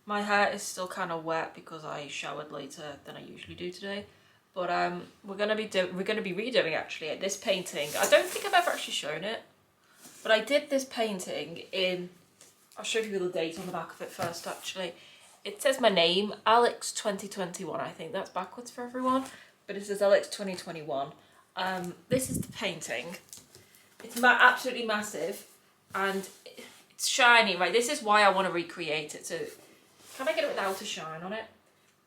My hair is still kind of wet because I showered later than I usually do today. But we're gonna be redoing actually this painting. I don't think I've ever actually shown it, but I did this painting in. I'll show you the date on the back of it first. Actually, it says my name, Alex 2021. I think that's backwards for everyone, but it says Alex 2021. This is the painting. It's absolutely massive, and it's shiny. Right, this is why I want to recreate it. So. Can I get it without a shine on it?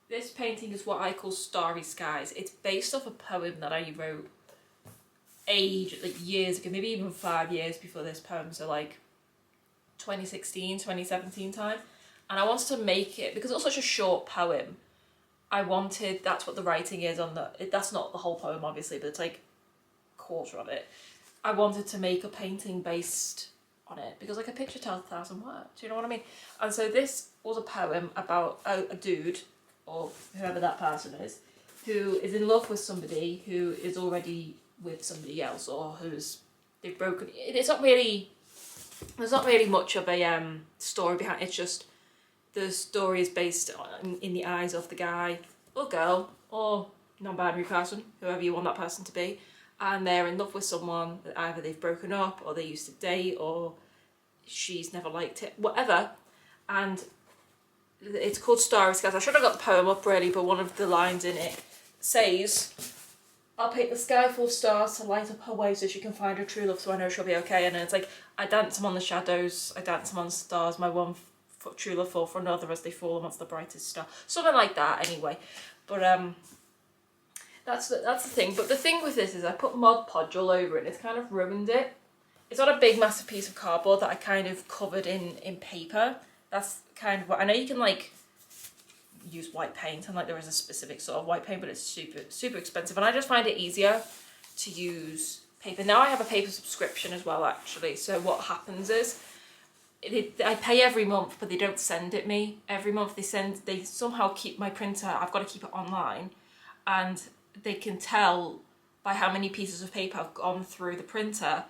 This painting is what I call Starry Skies. It's based off a poem that I wrote years ago, maybe even 5 years before this poem, so like 2016, 2017 time. And I wanted to make it, because it was such a short poem, that's what the writing is on that's not the whole poem obviously, but it's like a quarter of it. I wanted to make a painting based on it because like a picture tells 1,000 words, do you know what I mean? And so this was a poem about a dude, or whoever that person is, who is in love with somebody who is already with somebody else, or they've broken. There's not really much of a story behind it. It's just the story is based in the eyes of the guy or girl or non-binary person, whoever you want that person to be. And they're in love with someone that either they've broken up or they used to date or she's never liked it, whatever. And it's called Starry Skies. I should have got the poem up really, but one of the lines in it says, I'll paint the sky full of stars to light up her way so she can find her true love so I know she'll be okay. And it's like, I dance among the shadows, I dance among the stars, my one true love fall for another as they fall amongst the brightest star. Something like that anyway. But that's the thing. But the thing with this is I put Mod Podge all over it and it's kind of ruined it. It's not a big massive piece of cardboard that I kind of covered in paper. That's kind of what, I know you can like use white paint and like there is a specific sort of white paint, but it's super expensive, and I just find it easier to use paper. Now I have a paper subscription as well actually, so what happens is I pay every month, but they don't send it me every month. They somehow keep my printer, I've got to keep it online, and they can tell by how many pieces of paper I've gone through the printer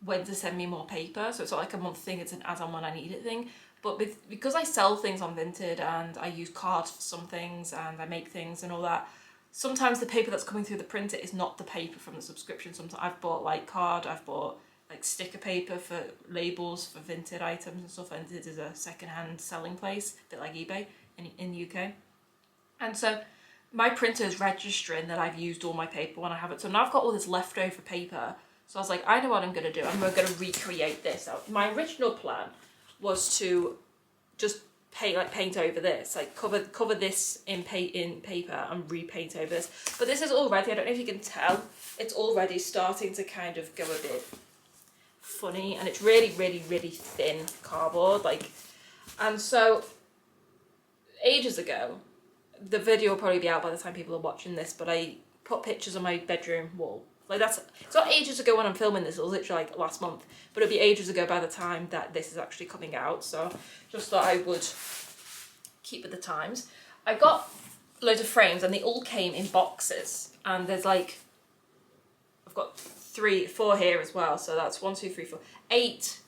when to send me more paper. So it's not like a month thing, it's an as on when I need it thing. But because I sell things on Vinted and I use cards for some things and I make things and all that, sometimes the paper that's coming through the printer is not the paper from the subscription. Sometimes I've bought like I've bought like sticker paper for labels for Vinted items and stuff. Vinted is a second-hand selling place, a bit like eBay in the UK. And so my printer is registering that I've used all my paper when I have it. So now I've got all this leftover paper. So I was like, I know what I'm going to do. I'm going to recreate this. My original plan was to just paint over this, like cover this in paper and repaint over this. But this is already, I don't know if you can tell, it's already starting to kind of go a bit funny, and it's really thin cardboard, like. And so ages ago, the video will probably be out by the time people are watching this, but I put pictures on my bedroom wall. Like it's not ages ago when I'm filming this, it was literally like last month, but it'll be ages ago by the time that this is actually coming out, so just thought I would keep with the times. I got loads of frames and they all came in boxes, and there's like, I've got 4 here as well, so that's 1, 2, 3, 4, 8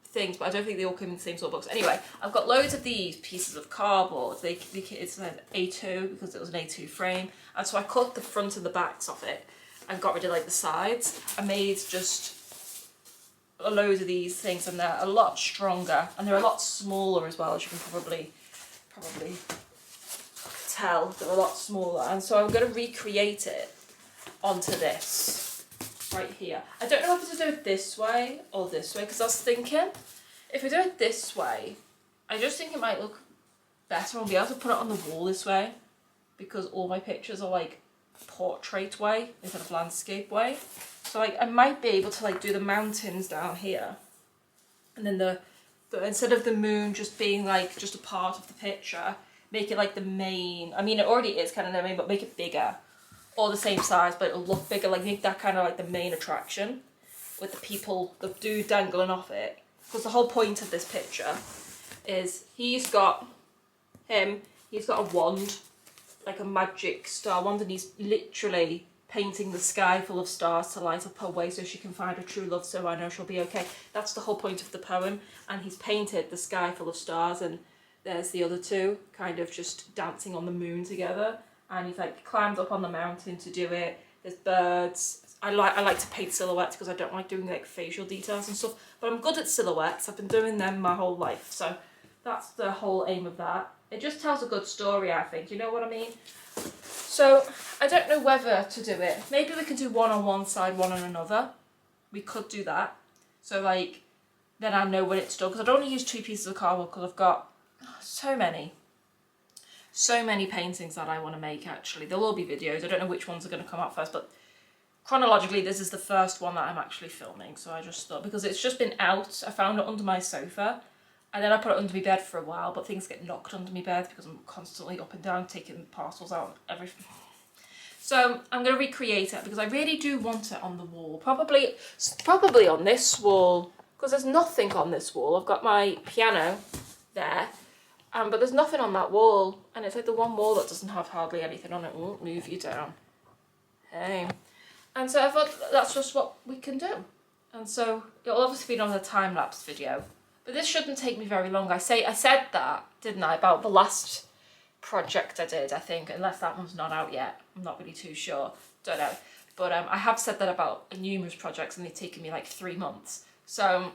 things, but I don't think they all come in the same sort of box. Anyway, I've got loads of these pieces of cardboard. It's an A2 because it was an A2 frame, and so I cut the front and the backs off it and got rid of like the sides. I made just a load of these things, and they're a lot stronger and they're a lot smaller as well, as you can probably tell. They're a lot smaller, and so I'm going to recreate it onto this right here. I don't know if to do it this way or this way, because I was thinking if I do it this way, I just think it might look better. I'll be able to put it on the wall this way because all my pictures are like portrait way instead of landscape way. So like I might be able to like do the mountains down here, and then the instead of the moon just being like just a part of the picture, make it like the main. I mean, it already is kind of the main, but make it bigger, or the same size, but it'll look bigger. Like make that kind of like the main attraction with the people, the dude dangling off it. Because the whole point of this picture is he's got a wand, like a magic star wand, and he's literally painting the sky full of stars to light up her way so she can find her true love so I know she'll be okay. That's the whole point of the poem, and he's painted the sky full of stars, and there's the other two kind of just dancing on the moon together, and he's like climbed up on the mountain to do it. There's birds. I like to paint silhouettes because I don't like doing like facial details and stuff, but I'm good at silhouettes. I've been doing them my whole life, so that's the whole aim of that. It just tells a good story, I think, you know what I mean? So I don't know whether to do it. Maybe we could do one on one side, one on another. We could do that. So like, then I know when it's done, because I don't want to use 2 pieces of cardboard because I've got so many paintings that I want to make actually. There'll all be videos. I don't know which ones are going to come out first, but chronologically this is the first one that I'm actually filming. So I just thought, because it's just been out, I found it under my sofa. And then I put it under my bed for a while, but things get knocked under my bed because I'm constantly up and down taking parcels out and everything. So I'm going to recreate it because I really do want it on the wall. Probably on this wall, because there's nothing on this wall. I've got my piano there, but there's nothing on that wall. And it's like the one wall that doesn't have hardly anything on it. Won't move you down. Hey. And so I thought that's just what we can do. And so it'll obviously be on a time-lapse video. But this shouldn't take me very long. I said that, didn't I, about the last project I did, I think, unless that one's not out yet. I'm not really too sure. Don't know. But I have said that about numerous projects and they've taken me like 3 months. So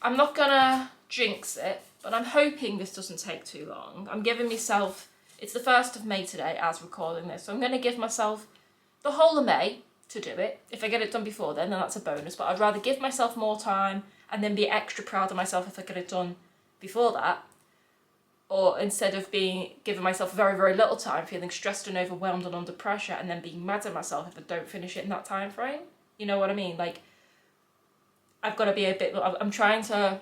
I'm not gonna jinx it, but I'm hoping this doesn't take too long. I'm giving myself, it's the 1st of May today as recording this, so I'm gonna give myself the whole of May to do it. If I get it done before then that's a bonus, but I'd rather give myself more time and then be extra proud of myself if I get it done before that. Or instead of giving myself very, very little time, feeling stressed and overwhelmed and under pressure, and then being mad at myself if I don't finish it in that time frame. You know what I mean? Like, I've got to be I'm trying to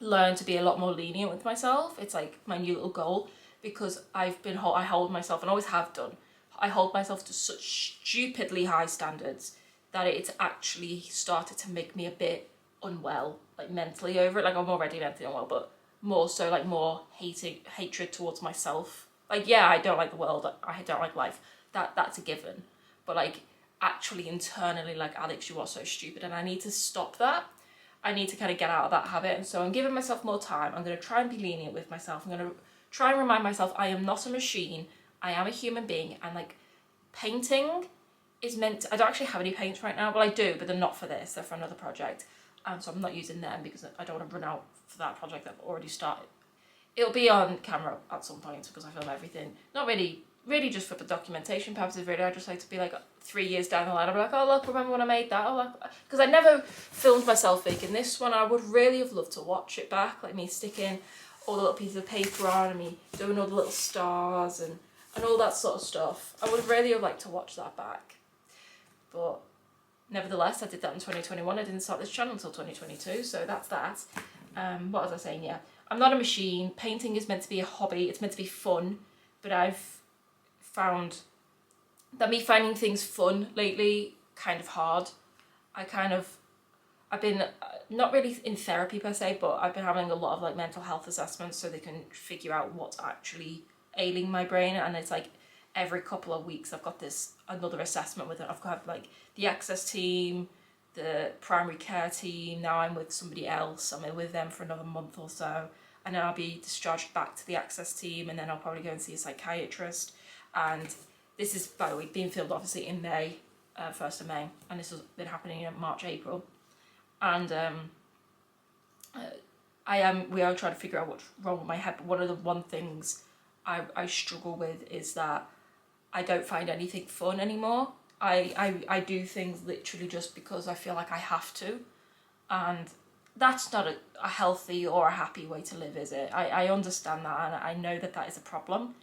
learn to be a lot more lenient with myself. It's like my new little goal, because I hold myself, and always have done, I hold myself to such stupidly high standards that it's actually started to make me a bit unwell, like mentally over it. Like, I'm already mentally unwell, but more so, like, more hatred towards myself. Like, yeah, I don't like the world, I don't like life, that's a given, but like actually internally, like, Alex, you are so stupid, and I need to stop that. I need to kind of get out of that habit, and so I'm giving myself more time. I'm going to try and be lenient with myself. I'm going to try and remind myself I am not a machine, I am a human being, and like, painting is meant to, I don't actually have any paints right now. Well, I do, but they're not for this, they're for another project. So I'm not using them because I don't want to run out for that project that I've already started. It'll be on camera at some point because I film everything. Not really just for the documentation purposes, really. I just like to be like 3 years down the line, I'll be like, oh look, remember when I made that? Oh look, because I never filmed myself making this one. I would really have loved to watch it back, like me sticking all the little pieces of paper on and me doing all the little stars and all that sort of stuff. I would really have liked to watch that back. But nevertheless, I did that in 2021. I didn't start this channel until 2022, so that's that. What was I saying? Yeah, I'm not a machine. Painting is meant to be a hobby. It's meant to be fun, but I've found that me finding things fun lately kind of hard. I've been not really in therapy per se, but I've been having a lot of like mental health assessments so they can figure out what's actually ailing my brain, and it's like every couple of weeks I've got another assessment with it. I've got like the access team, the primary care team. Now I'm with somebody else. I'm with them for another month or so, and then I'll be discharged back to the access team, and then I'll probably go and see a psychiatrist. And this is, by the way, being filmed obviously in May, 1st of May, and this has been happening in March, April. And we are trying to figure out what's wrong with my head, but one of the things I struggle with is that I don't find anything fun anymore. I do things literally just because I feel like I have to, and that's not a healthy or a happy way to live, is it? I understand that, and I know that is a problem,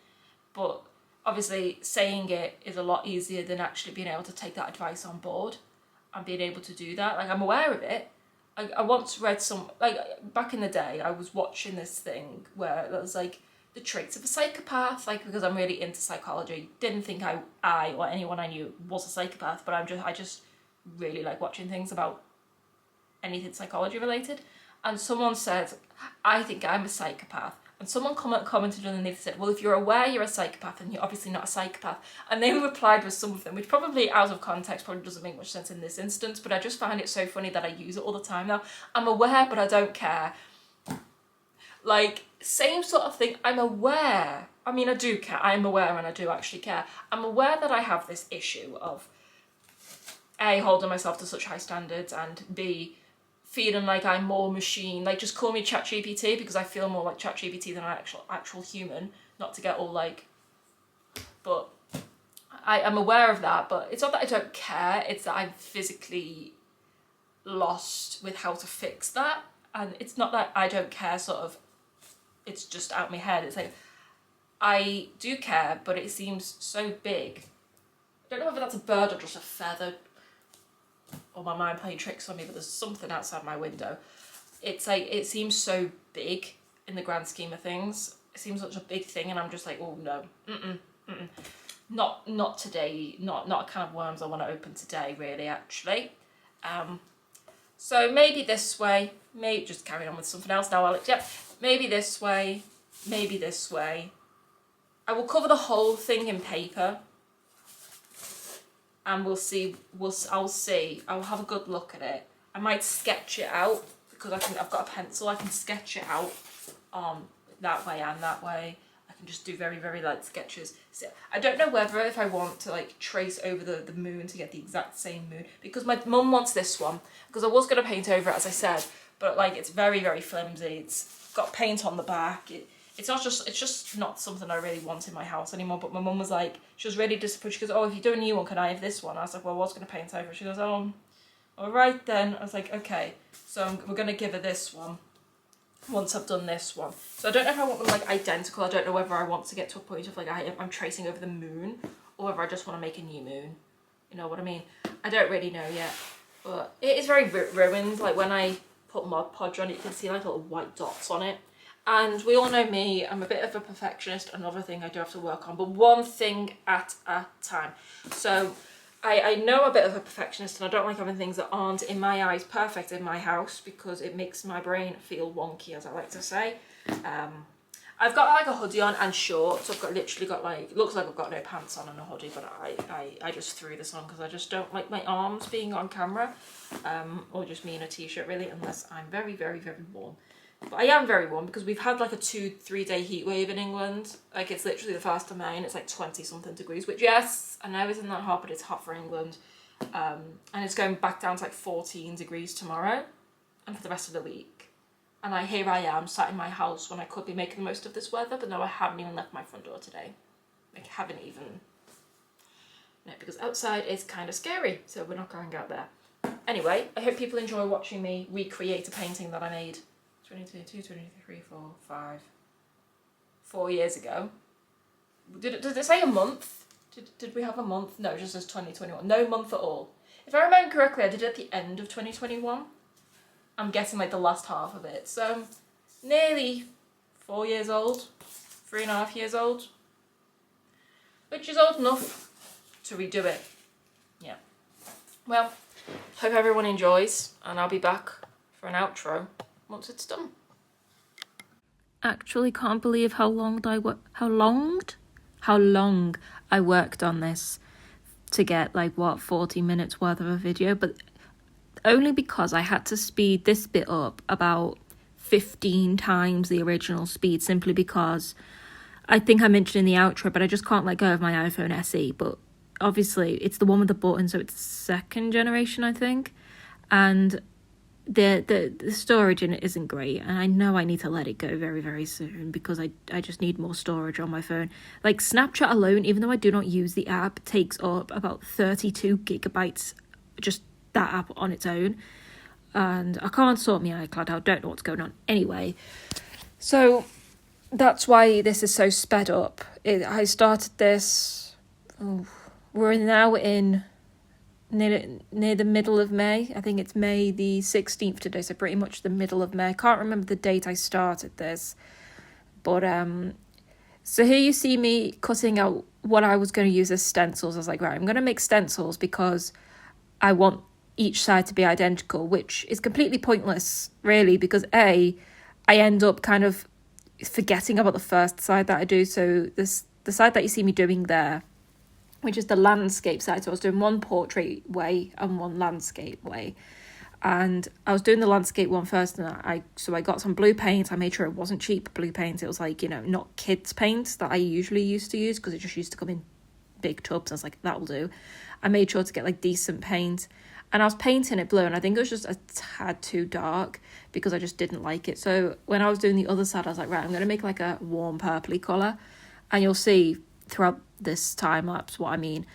but obviously saying it is a lot easier than actually being able to take that advice on board and being able to do that. Like, I'm aware of it. I once read back in the day, I was watching this thing where it was like the traits of a psychopath, like, because I'm really into psychology. Didn't think I or anyone I knew was a psychopath, but I just really like watching things about anything psychology related. And someone said, I think I'm a psychopath. And someone commented underneath and said, well, if you're aware you're a psychopath, then you're obviously not a psychopath. And they replied with something, which probably out of context probably doesn't make much sense in this instance, but I just find it so funny that I use it all the time now. I'm aware, but I don't care. Like, same sort of thing. I'm aware. I mean, I do care. I'm aware and I do actually care. I'm aware that I have this issue of A, holding myself to such high standards, and B, feeling like I'm more machine. Like, just call me ChatGPT, because I feel more like ChatGPT than an actual human. Not to get all like... But I am aware of that, but it's not that I don't care. It's that I'm physically lost with how to fix that. And it's not that I don't care, sort of, it's just out my head. It's like, I do care, but it seems so big. I don't know whether that's a bird or just a feather, or my mind playing tricks on me, but there's something outside my window. It's like, it seems so big in the grand scheme of things. It seems such a big thing, and I'm just like, oh no, Not today, not a can of worms I want to open today, really, actually. So maybe this way, maybe just carry on with something else now, Alex. Yeah, maybe this way, maybe this way. I will cover the whole thing in paper, and we'll see. I'll see. I'll have a good look at it. I might sketch it out, because I've got a pencil. I can sketch it out, that way and that way. I can just do very, very light sketches. So I don't know whether if I want to like trace over the moon to get the exact same moon, because my mum wants this one, because I was going to paint over it, as I said, but like it's very, very flimsy. It's got paint on the back. It's just not something I really want in my house anymore. But my mum was like, she was really disappointed. She goes, oh, if you do a new one, can I have this one? I was like, well, I was going to paint over it. She goes, oh, all right then. I was like, okay, so we're going to give her this one once I've done this one. So I don't know if I want them like identical. I don't know whether I want to get to a point of like I'm tracing over the moon, or whether I just want to make a new moon. You know what I mean? I don't really know yet. But it is very ruined. Like when I put Mod Podge on it, you can see like little white dots on it. And we all know me, I'm a bit of a perfectionist. Another thing I do have to work on, but one thing at a time. So I know I'm a bit of a perfectionist, and I don't like having things that aren't, in my eyes, perfect in my house, because it makes my brain feel wonky, as I like to say. I've got like a hoodie on and shorts. I've literally got like, it looks like I've got no pants on and a hoodie, but I just threw this on because I just don't like my arms being on camera, or just me in a t-shirt really, unless I'm very, very, very warm. But I am very warm because we've had like a 2-3 day heat wave in England. Like it's literally the 1st of May and it's like 20 something degrees, which yes, I know isn't that hot, but it's hot for England. And it's going back down to like 14 degrees tomorrow and for the rest of the week. And here I am sat in my house when I could be making the most of this weather, but no, I haven't even left my front door today. Like haven't even, no, because outside is kind of scary, so we're not going out there. Anyway, I hope people enjoy watching me recreate a painting that I made 4 years ago. Did it say a month? Did we have a month? No, it just says 2021. No month at all. If I remember correctly, I did it at the end of 2021. I'm guessing like the last half of it. So nearly 4 years old, 3.5 years old, which is old enough to redo it. Yeah. Well, hope everyone enjoys, and I'll be back for an outro once it's done. Actually can't believe how long I worked on this to get like 40 minutes worth of a video, but only because I had to speed this bit up about 15 times the original speed, simply because I think I mentioned in the outro, but I just can't let go of my iPhone SE. But obviously it's the one with the button, so it's 2nd generation, I think, and the storage in it isn't great, and I know I need to let it go very, very soon because I just need more storage on my phone. Like Snapchat alone, even though I do not use the app, takes up about 32 gigabytes, just that app on its own, and I can't sort my iCloud out, don't know what's going on. Anyway, so that's why this is so sped up. I started this, we're now in near the middle of May. I think it's May the 16th today, so pretty much the middle of May. I can't remember the date I started this, but so here you see me cutting out what I was going to use as stencils. I was like, right, I'm going to make stencils because I want each side to be identical, which is completely pointless really, because I end up kind of forgetting about the first side that I do. So the side that you see me doing there, which is the landscape side. So I was doing one portrait way and one landscape way. And I was doing the landscape one first, and I got some blue paint. I made sure it wasn't cheap blue paint. It was like, not kids paint that I usually used to use, because it just used to come in big tubs. I was like, that'll do. I made sure to get like decent paint, and I was painting it blue, and I think it was just a tad too dark because I just didn't like it. So when I was doing the other side, I was like, right, I'm going to make like a warm purpley colour, and you'll see throughout this time lapse what I mean.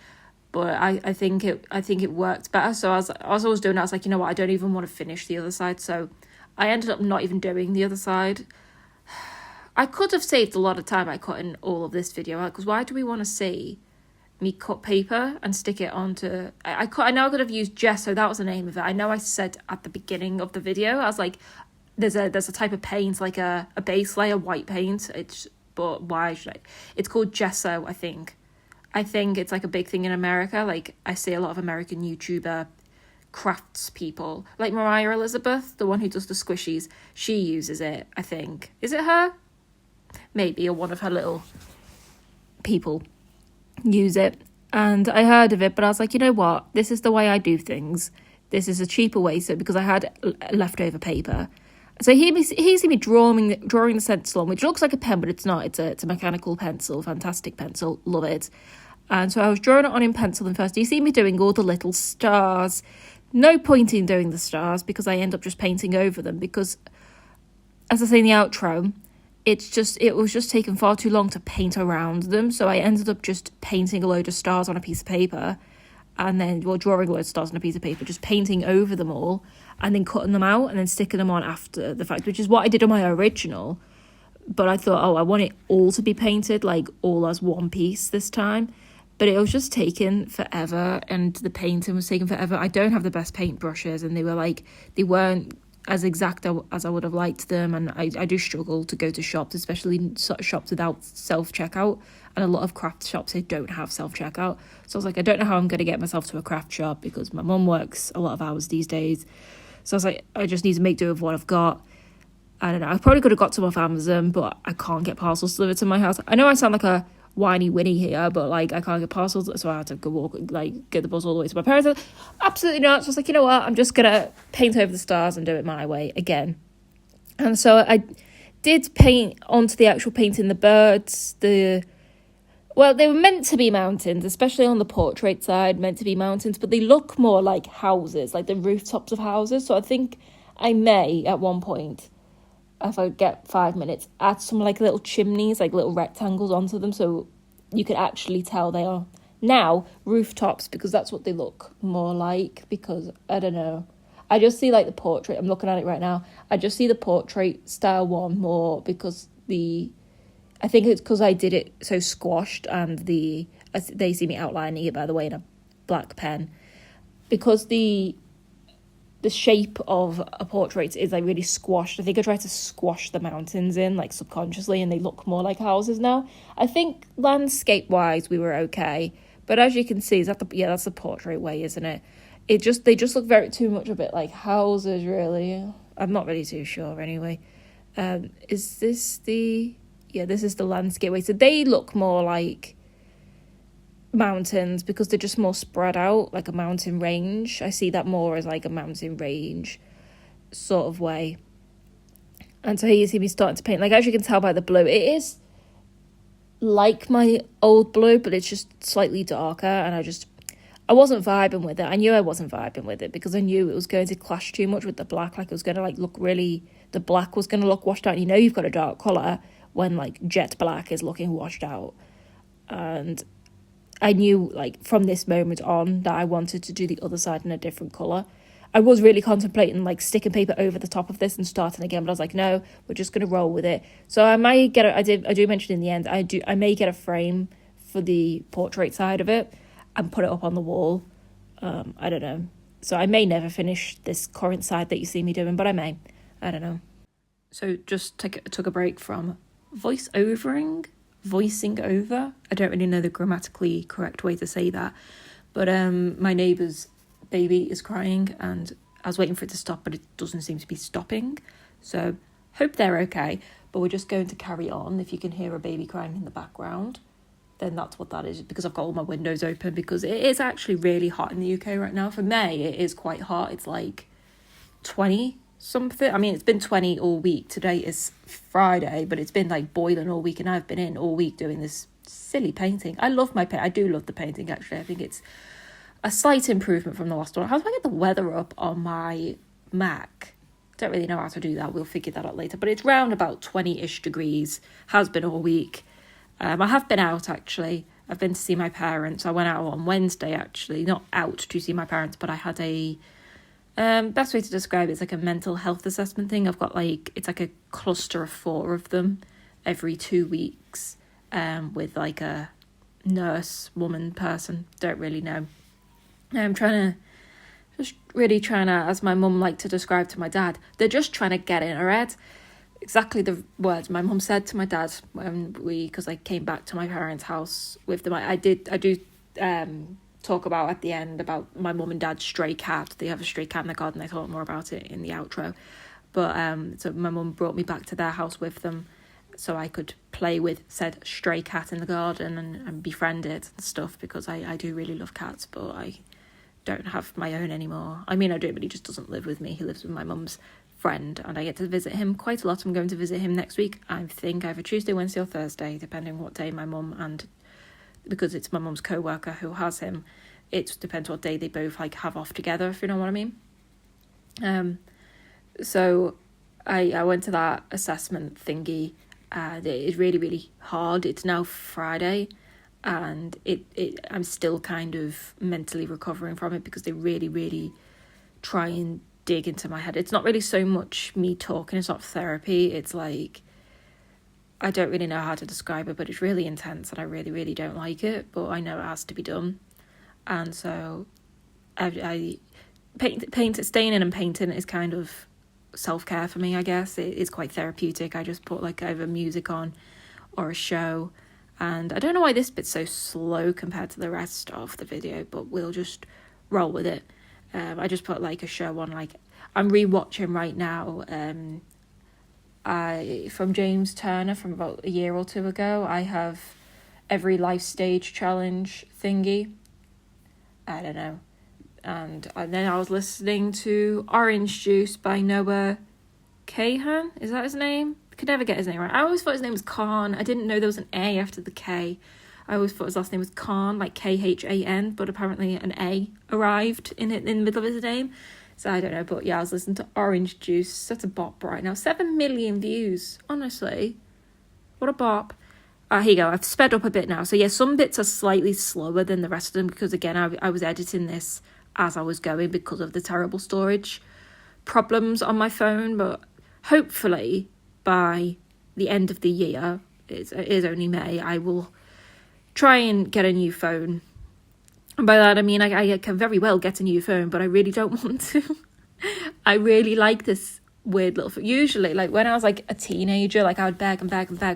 But I think it worked better. So as I was doing it, I was like, you know what, I don't even want to finish the other side. So I ended up not even doing the other side. I could have saved a lot of time by cutting all of this video out, because why do we want to see me cut paper and stick it onto... I know I could have used gesso, that was the name of it. I know I said at the beginning of the video, I was like, there's a type of paint, like a base layer, white paint. But why should I... It's called gesso, I think. I think it's like a big thing in America. Like, I see a lot of American YouTuber crafts people. Like Mariah Elizabeth, the one who does the squishies. She uses it, I think. Is it her? Maybe, or one of her little people use it. And I heard of it, but I was like, you know what? This is the way I do things. This is a cheaper way. So because I had leftover paper. So he see me drawing the stencil on, which looks like a pen, but it's not. It's a mechanical pencil, fantastic pencil, love it. And so I was drawing it on in pencil, and first you see me doing all the little stars. No point in doing the stars, because I end up just painting over them, because, as I say in the outro, it was just taking far too long to paint around them. So I ended up just painting a load of stars on a piece of paper, and then, drawing a load of stars on a piece of paper, just painting over them all, and then cutting them out and then sticking them on after the fact, which is what I did on my original. But I thought, I want it all to be painted, like all as one piece this time. But it was just taking forever, and the painting was taking forever. I don't have the best paint brushes, and they weren't as exact as I would have liked them. And I do struggle to go to shops, especially shops without self-checkout. And a lot of craft shops, they don't have self-checkout. So I was like, I don't know how I'm going to get myself to a craft shop, because my mum works a lot of hours these days. So I was like, I just need to make do with what I've got. I don't know. I probably could have got some off Amazon, but I can't get parcels delivered to my house. I know I sound like a whiny Winnie here, but like I can't get parcels, so I had to go walk, like get the bus all the way to my parents. Absolutely not. So I was like, you know what? I'm just gonna paint over the stars and do it my way again. And so I did paint onto the actual painting the birds. They were meant to be mountains, especially on the portrait side, meant to be mountains, but they look more like houses, like the rooftops of houses. So I think I may, at one point, if I get 5 minutes, add some like little chimneys, like little rectangles onto them, so you could actually tell they are now rooftops, because that's what they look more like. Because, I don't know, I just see like the portrait, I'm looking at it right now, I just see the portrait style one more, because I think it's because I did it so squashed, and they see me outlining it, by the way, in a black pen, because the shape of a portrait is like really squashed. I think I tried to squash the mountains in like subconsciously, and they look more like houses now. I think landscape wise we were okay, but as you can see, that's the portrait way, isn't it? They just look too much a bit like houses, really. I'm not really too sure anyway. This is the landscape way. So they look more like mountains, because they're just more spread out, like a mountain range. I see that more as like a mountain range sort of way. And so here you see me starting to paint, like as you can tell by the blue, it is like my old blue, but it's just slightly darker, and I wasn't vibing with it. I knew I wasn't vibing with it, because I knew it was going to clash too much with the black. Like it was going to like look really, the black was going to look washed out. You know, you've got a dark colour when like jet black is looking washed out. And I knew like from this moment on that I wanted to do the other side in a different colour. I was really contemplating like sticking paper over the top of this and starting again, but I was like, no, we're just going to roll with it. So I might get I do mention in the end, I may get a frame for the portrait side of it and put it up on the wall. I don't know. So I may never finish this current side that you see me doing, but I may. I don't know. So just took a break from voicing over. I don't really know the grammatically correct way to say that, but my neighbour's baby is crying, and I was waiting for it to stop, but it doesn't seem to be stopping, so hope they're okay. But we're just going to carry on. If you can hear a baby crying in the background, then that's what that is, because I've got all my windows open, because it is actually really hot in the UK right now. For May, it is quite hot. It's like 20 something. I mean, it's been 20 all week. Today is Friday, but it's been like boiling all week, and I've been in all week doing this silly painting. I love my paint. I do love the painting, actually. I think it's a slight improvement from the last one. How do I get the weather up on my Mac? Don't really know how to do that. We'll figure that out later. But it's round about 20-ish degrees. Has been all week. I have been out, actually. I've been to see my parents. I went out on Wednesday, actually. Not out to see my parents, but I had a... best way to describe it is like a mental health assessment thing. I've got like... It's like a cluster of 4 of them every 2 weeks. With like a nurse, woman, person. Don't really know. I'm really trying to, as my mum liked to describe to my dad, they're just trying to get in her head. Exactly the words my mum said to my dad because I came back to my parents' house with them. I do talk about at the end about my mum and dad's stray cat. They have a stray cat in the garden. I talk more about it in the outro. But so my mum brought me back to their house with them so I could play with said stray cat in the garden and befriend it and stuff, because I do really love cats, but I don't have my own anymore. I mean, I do, but he just doesn't live with me. He lives with my mum's friend, and I get to visit him quite a lot. I'm going to visit him next week. I think either Tuesday, Wednesday or Thursday, depending on what day my mum, and because it's my mum's co-worker who has him, it depends what day they both like have off together, if you know what I mean. So I went to that assessment thingy, and it is really, really hard. It's now Friday, and I'm still kind of mentally recovering from it, because they really, really try and dig into my head. It's not really so much me talking, it's not therapy. It's like, I don't really know how to describe it, but it's really intense, and I really, really don't like it, but I know it has to be done. And so I staying in and painting is kind of self-care for me, I guess. It is quite therapeutic. I just put like either music on or a show. And I don't know why this bit's so slow compared to the rest of the video, but we'll just roll with it. I just put like a show on. Like, I'm rewatching right now from James Turner from about a year or 2 ago. I have every life stage challenge thingy. I don't know. And then I was listening to Orange Juice by Noah Kahan. Is that his name? Could never get his name right. I always thought his name was Khan. I didn't know there was an A after the K. I always thought his last name was Khan, like Khan, but apparently an A arrived in the middle of his name. So I don't know, but yeah, I was listening to Orange Juice. That's a bop right now. 7 million views, honestly. What a bop. Here you go. I've sped up a bit now. So yeah, some bits are slightly slower than the rest of them, because again, I was editing this as I was going because of the terrible storage problems on my phone. But hopefully by the end of the year, it is only May, I will try and get a new phone. And by that I mean I can very well get a new phone, but I really don't want to. I really like this weird little phone. Usually, like when I was like a teenager, like I would beg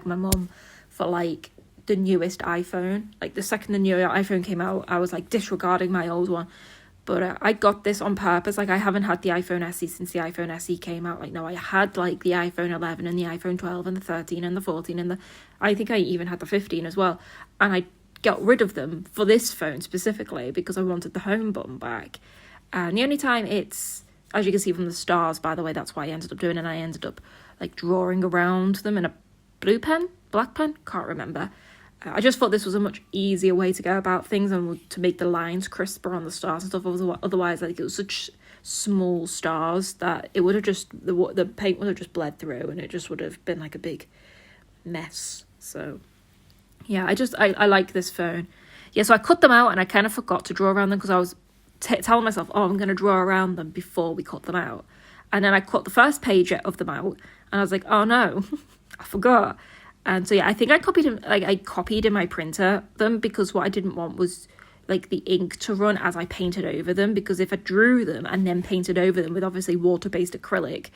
my mum for like the newest iPhone. Like the second the new iPhone came out, I was like disregarding my old one. But I got this on purpose. Like, I haven't had the iPhone SE since the iPhone SE came out. Like, no, I had, like, the iPhone 11 and the iPhone 12 and the 13 and the 14 and I think I even had the 15 as well. And I got rid of them for this phone specifically because I wanted the home button back. And the only time it's, as you can see from the stars, by the way, that's what I ended up doing. And I ended up, like, drawing around them in a black pen, can't remember. I just thought this was a much easier way to go about things and to make the lines crisper on the stars and stuff. Otherwise, like, it was such small stars that it would have just, the paint would have just bled through and it just would have been like a big mess. So yeah, I like this phone. Yeah, so I cut them out and I kind of forgot to draw around them because I was telling myself, oh, I'm going to draw around them before we cut them out. And then I cut the first page of them out and I was like, oh no, I forgot. And so yeah, I think I copied in my printer them because what I didn't want was like the ink to run as I painted over them, because if I drew them and then painted over them with obviously water-based acrylic,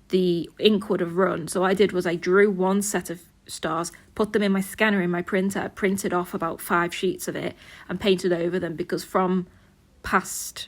the ink would have run. So what I did was I drew one set of stars, put them in my scanner in my printer, printed off about 5 sheets of it and painted over them, because from past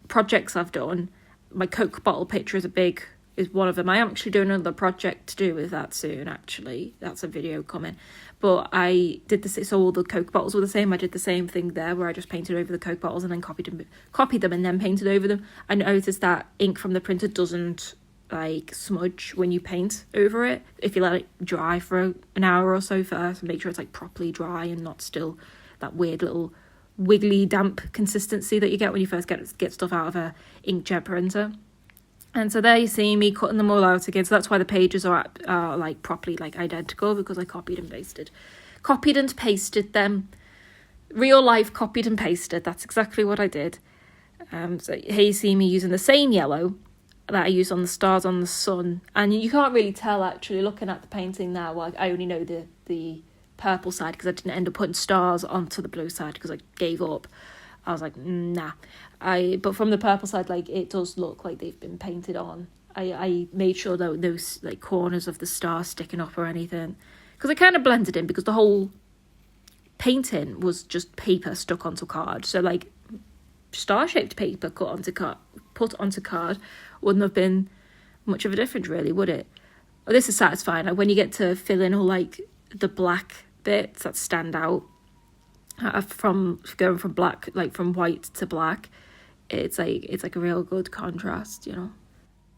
projects I've done, my Coke bottle picture is a big is one of them. I am actually doing another project to do with that soon, actually. That's a video coming. But I did this, so all the Coke bottles were the same. I did the same thing there where I just painted over the Coke bottles and then copied them and then painted over them. I noticed that ink from the printer doesn't like smudge when you paint over it if you let it dry for an hour or so first, and make sure it's like properly dry and not still that weird little wiggly damp consistency that you get when you first get stuff out of a inkjet printer. And so there you see me cutting them all out again. So that's why the pages are like properly like identical, because I copied and pasted them. Real life copied and pasted. That's exactly what I did. So here you see me using the same yellow that I used on the stars on the sun, and you can't really tell actually looking at the painting now. Well, I only know the purple side because I didn't end up putting stars onto the blue side because I gave up. I was like, nah. But from the purple side, like, it does look like they've been painted on. I made sure that those like corners of the star sticking up or anything, because I kind of blended in, because the whole painting was just paper stuck onto card. So like star-shaped paper put onto card wouldn't have been much of a difference, really, would it? Well, this is satisfying. Like when you get to fill in all like the black bits that stand out from going from black, like from white to black, it's like a real good contrast, you know.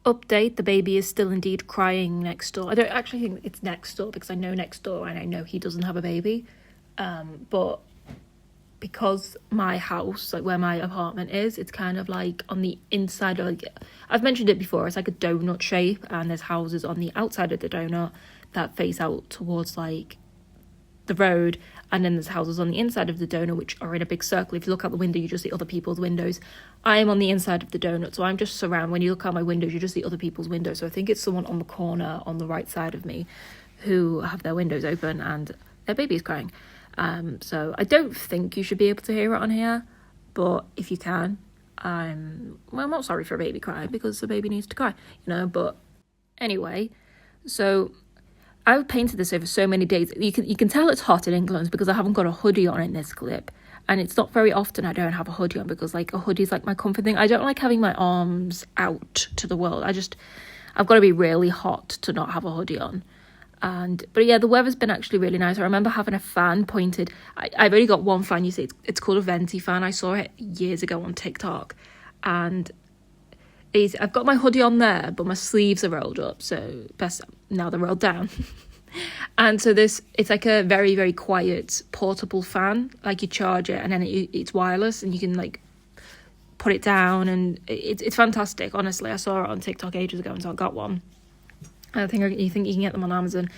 Update: the baby is still indeed crying next door. I don't actually think it's next door, because I know next door and I know he doesn't have a baby, but because my house, like where my apartment is, it's kind of like on the inside of, like, I've mentioned it before, it's like a donut shape, and there's houses on the outside of the donut that face out towards like the road, and then there's houses on the inside of the donut which are in a big circle. If you look out the window, you just see other people's windows. I am on the inside of the donut, so I'm just surrounded. When you look out my windows, you just see other people's windows. So I think it's someone on the corner on the right side of me who have their windows open and their baby is crying. So I don't think you should be able to hear it on here, but if you can, I'm not sorry for a baby crying, because the baby needs to cry, you know. But anyway, so I've painted this over so many days. You can tell it's hot in England because I haven't got a hoodie on in this clip, and it's not very often I don't have a hoodie on, because like a hoodie's like my comfort thing. I don't like having my arms out to the world. I've got to be really hot to not have a hoodie on. But yeah, the weather's been actually really nice. I remember having a fan pointed. I've only got one fan, you see. It's called a venti fan. I saw it years ago on TikTok, and I've got my hoodie on there, but my sleeves are rolled up, so now they're rolled down. And so it's like a very, very quiet portable fan. Like you charge it, and then it's wireless, and you can like put it down, and it's fantastic. Honestly, I saw it on TikTok ages ago, and so I got one. I think you can get them on Amazon,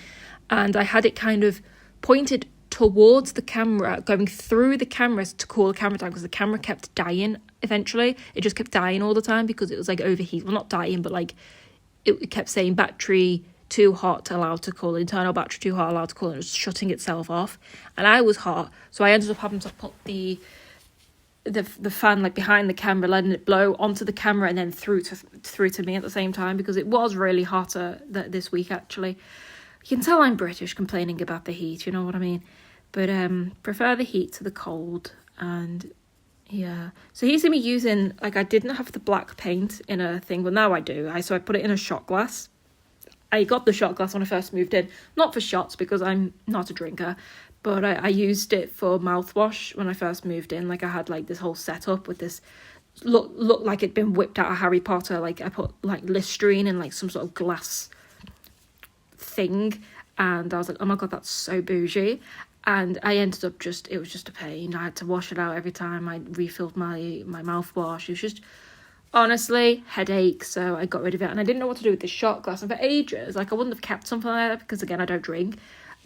and I had it kind of pointed towards the camera, going through the cameras to cool the camera down, because the camera kept dying. Eventually, it just kept dying all the time because it was like overheat. Well, not dying, but like it kept saying battery too hot, allowed to cool, internal battery too hot, allowed to cool, and it was shutting itself off. And I was hot, so I ended up having to put the fan like behind the camera, letting it blow onto the camera and then through to me at the same time, because it was really hotter this week. Actually, you can tell I'm British complaining about the heat, you know what I mean? But prefer the heat to the cold. And yeah, so here's me using, like, I didn't have the black paint in a thing, but now I do. So I put it in a shot glass. I got the shot glass when I first moved in, not for shots because I'm not a drinker, but I used it for mouthwash when I first moved in. Like, I had like this whole setup with this look like it'd been whipped out of Harry Potter. Like, I put like Listerine in like some sort of glass thing, and I was like, oh my god, that's so bougie. And I ended up it was just a pain. I had to wash it out every time I refilled my mouthwash. It was just, honestly, headache. So I got rid of it, and I didn't know what to do with this shot glass. And for ages, like, I wouldn't have kept something like that because, again, I don't drink.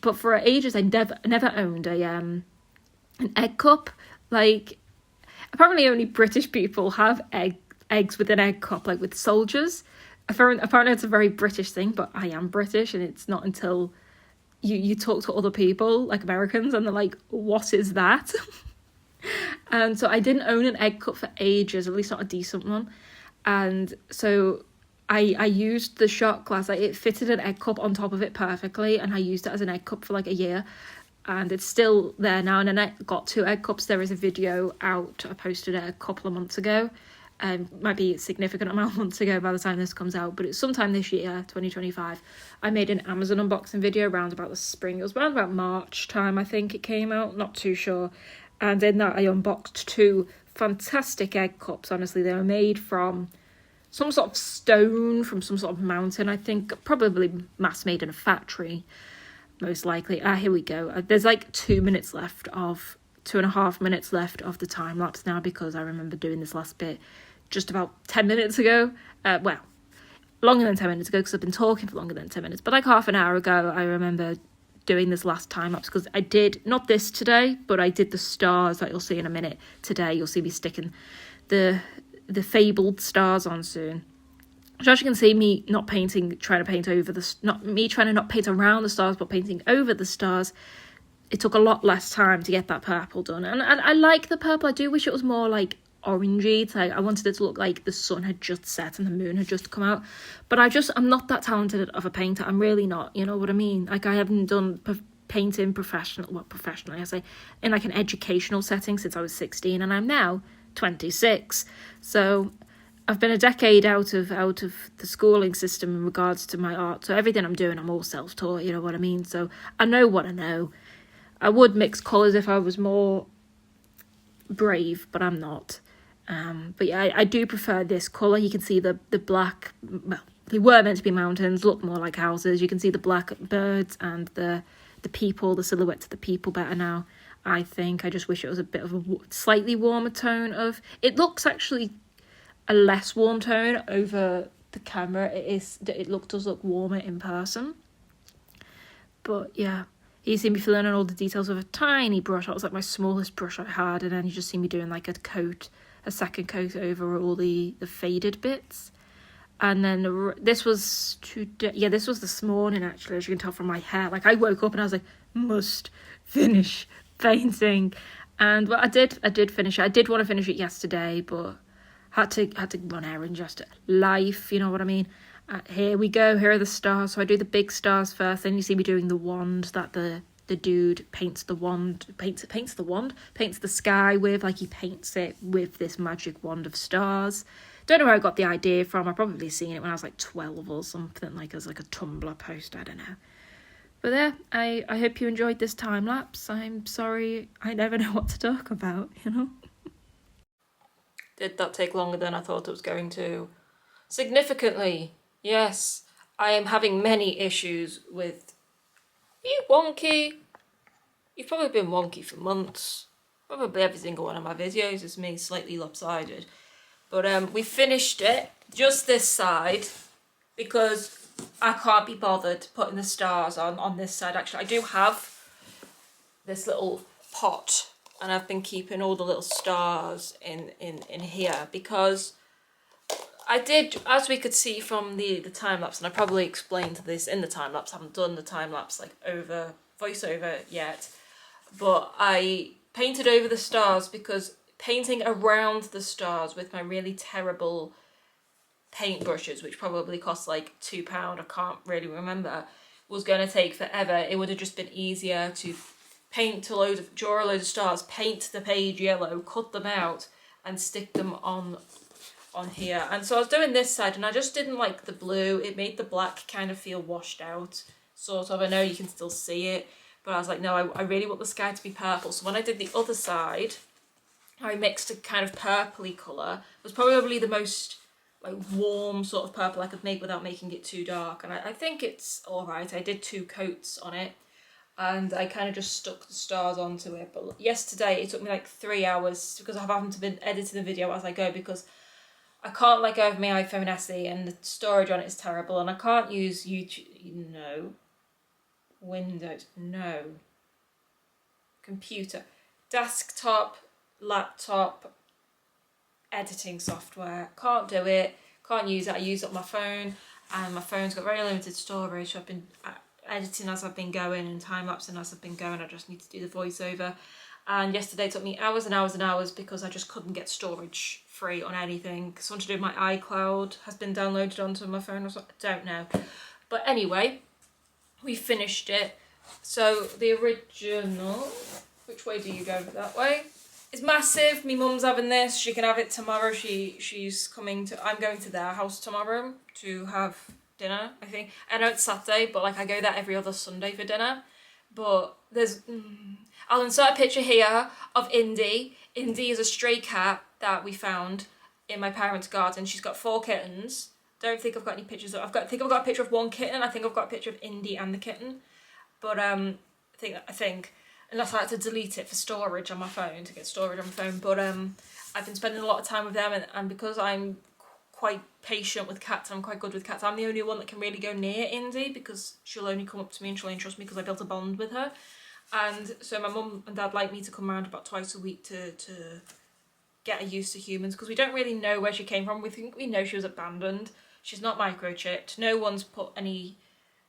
But for ages, I never owned an egg cup. Like, apparently only British people have eggs with an egg cup, like with soldiers. Apparently it's a very British thing, but I am British, and it's not until you talk to other people, like Americans, and they're like, what is that? And so I didn't own an egg cup for ages, at least not a decent one. And so I used the shot glass. Like, it fitted an egg cup on top of it perfectly, and I used it as an egg cup for like a year, and it's still there now. And then I got 2 egg cups. There is a video out, I posted it a couple of months ago, Might be a significant amount of months ago by the time this comes out, but it's sometime this year, 2025. I made an Amazon unboxing video around about the spring. It was around about March time, I think it came out, not too sure. And in that, I unboxed 2 fantastic egg cups. Honestly, they were made from some sort of stone from some sort of mountain, I think, probably mass made in a factory, most likely. Here we go. There's like 2.5 minutes left of the time lapse now, because I remember doing this last bit just about 10 minutes ago. Well, longer than 10 minutes ago, because I've been talking for longer than 10 minutes, but like half an hour ago, I remember doing this last time lapse, because I did, not this today, but I did the stars that you'll see in a minute today. You'll see me sticking the fabled stars on soon. So as you can see, me not painting around the stars, but painting over the stars. It took a lot less time to get that purple done. And I like the purple. I do wish it was more like orangey. It's like I wanted it to look like the sun had just set and the moon had just come out. But I'm not that talented of a painter. I'm really not. You know what I mean? Like, I haven't done painting professionally, I say, in like an educational setting since I was 16, and I'm now 26. So I've been a decade out of the schooling system in regards to my art. So everything I'm doing, I'm all self-taught. You know what I mean? So I know what I know. I would mix colours if I was more brave, but I'm not. But yeah, I do prefer this colour. You can see the black, well, they were meant to be mountains, look more like houses. You can see the black birds and the people, the silhouettes of the people better now, I think. I just wish it was a bit of a slightly warmer tone of... It looks actually a less warm tone over the camera. Does look warmer in person. But yeah. You see me filling in all the details with a tiny brush. That was like my smallest brush I had. And then you just see me doing like a second coat over all the faded bits. And then this was this morning, actually, as you can tell from my hair. Like, I woke up and I was like, must finish painting. And well, I did finish it. I did want to finish it yesterday, but had to run errands, just life, you know what I mean? Here we go. Here are the stars. So I do the big stars first. Then you see me doing the wand that the dude paints the sky with. Like, he paints it with this magic wand of stars. Don't know where I got the idea from. I probably seen it when I was like 12 or something, like as like a Tumblr post. I don't know. But yeah, I hope you enjoyed this time lapse. I'm sorry, I never know what to talk about, you know. Did that take longer than I thought it was going to? Significantly. Yes, I am having many issues with... Are you wonky? You've probably been wonky for months. Probably every single one of my videos is me slightly lopsided. But we finished it, just this side, because I can't be bothered putting the stars on this side. Actually, I do have this little pot, and I've been keeping all the little stars in here, because... I did, as we could see from the time-lapse, and I probably explained this in the time-lapse, I haven't done the time-lapse like over voiceover yet, but I painted over the stars because painting around the stars with my really terrible paintbrushes, which probably cost like £2, I can't really remember, was going to take forever. It would have just been easier to draw a load of stars, paint the page yellow, cut them out, and stick them on here. And so I was doing this side, and I just didn't like the blue. It made the black kind of feel washed out, sort of. I know you can still see it, but I was like, no, I really want the sky to be purple. So when I did the other side, I mixed a kind of purpley colour. It was probably the most like warm sort of purple I could make without making it too dark, and I think it's all right. I did 2 coats on it, and I kind of just stuck the stars onto it. But yesterday it took me like 3 hours, because I haven't been editing the video as I go, because I can't let go of my iPhone SE, and the storage on it is terrible, and I can't use YouTube, no, Windows, no, computer, desktop, laptop, editing software, can't do it, can't use it. I use it on my phone, and my phone's got very limited storage, so I've been editing as I've been going and time-lapsing as I've been going. I just need to do the voiceover. And yesterday it took me hours and hours and hours because I just couldn't get storage free on anything. Something to do with my iCloud has been downloaded onto my phone or something. I don't know. But anyway, we finished it. So the original, which way do you go? That way? It's massive. My mum's having this. She can have it tomorrow. She's coming to. I'm going to their house tomorrow to have dinner. I think. I know it's Saturday, but like I go there every other Sunday for dinner. But there's. I'll insert a picture here of Indy. Indy is a stray cat that we found in my parents' garden. She's got 4 kittens. Don't think I've got any pictures. I think I've got a picture of 1 kitten. I think I've got a picture of Indy and the kitten. But I think. Unless I had to delete it for storage on my phone, to get storage on my phone. But I've been spending a lot of time with them, and because I'm quite patient with cats, I'm quite good with cats, I'm the only one that can really go near Indy, because she'll only come up to me and she'll only trust me because I built a bond with her. And so my mum and dad like me to come around about twice a week to get her used to humans, because we don't really know where she came from. We think we know she was abandoned. She's not microchipped. No one's put any...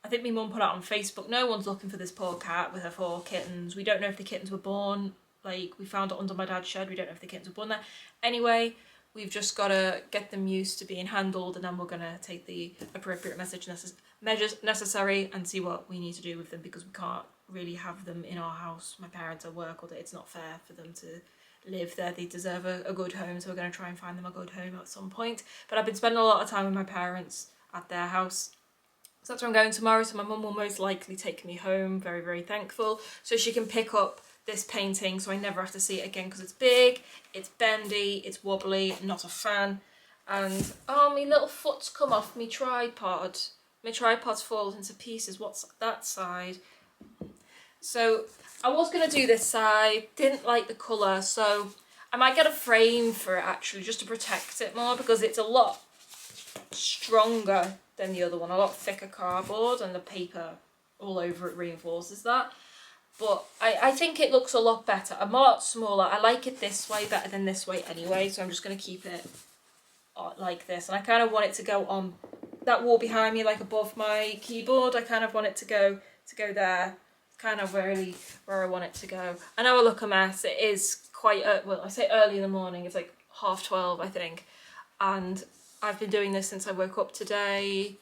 I think my mum put it on Facebook. No one's looking for this poor cat with her 4 kittens. We don't know if the kittens were born. Like, we found it under my dad's shed. We don't know if the kittens were born there. Anyway, we've just got to get them used to being handled, and then we're going to take the appropriate measures necessary and see what we need to do with them, because we can't really have them in our house. My parents are work all day. It's not fair for them to live there. They deserve a good home, so we're going to try and find them a good home at some point. But I've been spending a lot of time with my parents at their house. So that's where I'm going tomorrow, so my mum will most likely take me home, very, very thankful, so she can pick up this painting so I never have to see it again, because it's big, it's bendy, it's wobbly, not a fan. And, oh, my little foot's come off my tripod. My tripod's fallen to pieces. What's that side? So I was going to do this side, didn't like the colour, so I might get a frame for it actually, just to protect it more, because it's a lot stronger than the other one, a lot thicker cardboard, and the paper all over it reinforces that. But I think it looks a lot better, a lot smaller. I like it this way better than this way anyway, so I'm just going to keep it like this. And I kind of want it to go on that wall behind me, like above my keyboard. I kind of want it to go there, kind of really where I want it to go. I know I look a mess. It is quite, well, I say early in the morning, it's like 12:30 I think, and I've been doing this since I woke up today.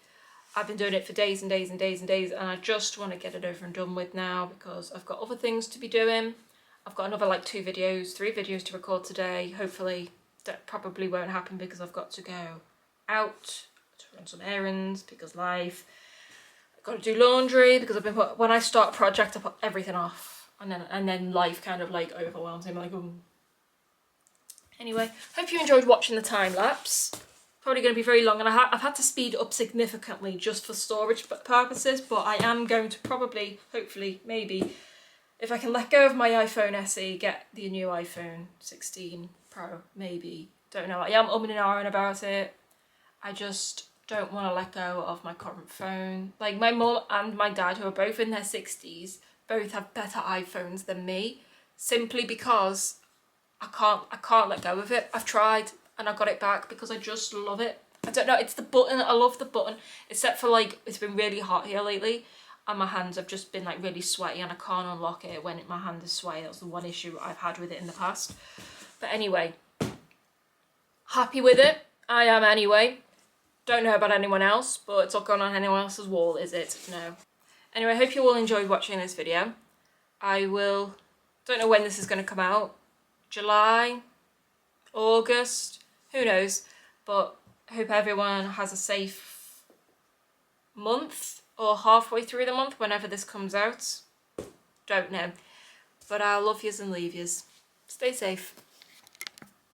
I've been doing it for days and days and days and days, and I just want to get it over and done with now, because I've got other things to be doing. I've got another like 3 videos to record today. Hopefully that probably won't happen, because I've got to go out to run some errands, because life. I've got to do laundry, because when I start a project I put everything off, and then life kind of like overwhelms me. I'm like, oh. Anyway, hope you enjoyed watching the time lapse. Probably going to be very long, and I've had to speed it up significantly just for storage purposes, but I am going to probably, hopefully, maybe, if I can let go of my iPhone SE, get the new iPhone 16 Pro, maybe. Don't know. I am umming and ahhing about it. I just don't want to let go of my current phone. Like, my mum and my dad, who are both in their 60s, both have better iPhones than me, simply because I can't let go of it. I've tried, and I got it back because I just love it. I don't know, it's the button. I love the button, except for like, it's been really hot here lately, and my hands have just been like really sweaty, and I can't unlock it when my hand is sweaty. That's the one issue I've had with it in the past. But anyway, happy with it. I am anyway. Don't know about anyone else, but it's not going on anyone else's wall, is it? No. Anyway, I hope you all enjoyed watching this video. Don't know when this is going to come out. July? August? Who knows? But I hope everyone has a safe month, or halfway through the month, whenever this comes out. Don't know. But I'll love yous and leave yous. Stay safe.